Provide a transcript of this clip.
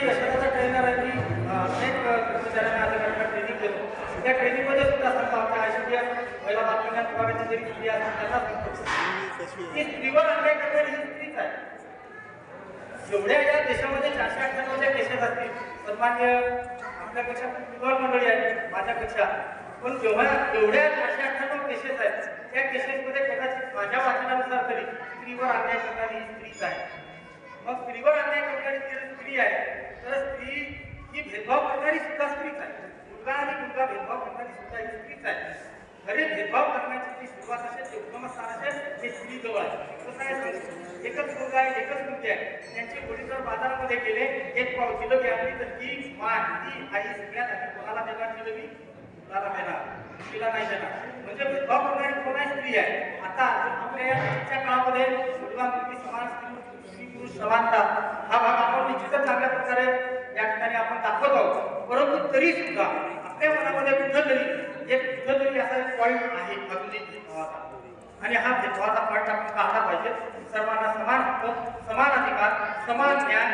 यशस्वीचा trainer आहे मी अनेक कर्मचाऱ्यांना अधिकाऱ्यांना ट्रेनिंग देतो. त्या ट्रेनिंगमध्ये सुद्धा सांगतो आमच्या आयसीडीएस महिला बालकल्याण विभागाची जी स्त्री आहे त्यांना सांगतो की स्त्रीवर अन्याय करणारी ही स्त्रीच आहे. जेवढ्या या देशामध्ये 498 केसेस असतील, सन्मान्य आपल्यापेक्षा विद्वान मंडळी आहेत माझ्यापेक्षा, पण जेव्हा एवढ्या 498 केसेस आहेत त्या केसेसमध्ये कदाचित माझ्या वाचनानुसार तरी स्त्रीवर अन्याय करणारी ही स्त्रीच आहे. मग स्त्रीवर अन्याय करणारी स्त्री आहे तर स्त्री ही भेदभाव करणारी सुद्धा स्त्रीच आहे. मुलगा आणि मुलगा भेदभाव करणारी सुद्धा ही स्त्रीच आहे. खरे भेदभाव करण्याची जी सुरुवात असेल ते उत्तम स्थान असेल हे स्त्रीजवळ आहे. कसं आहे, एकच मुलगा आहे एकच मुलगी आहे, त्यांचे वडील जर बाजारामध्ये गेले एक पाव जिलेबी आणली तर ती मान ती आई सगळ्यात आधी कोणाला देणार जिलेबी? मुलाला देणार, मुलीला नाही देणार. म्हणजे भेदभाव करणारी कोण आहे? स्त्री आहे. आता आपल्या या आजच्या काळामध्ये मुलगा मुलगी समान, स्त्री पुरुष समानता हा भाग आपण निश्चितच चांगल्या प्रकारे या ठिकाणी आपण दाखवत आहोत. परंतु तरी सुद्धा आपल्या मनामध्ये कुठंतरी असा एक पॉईंट आहे अजूनही भेदभावाचा, आणि हा भेदभावाचा पॉईंट आपण काढला पाहिजे. सर्वांना समान हक्क, समान अधिकार, समान न्याय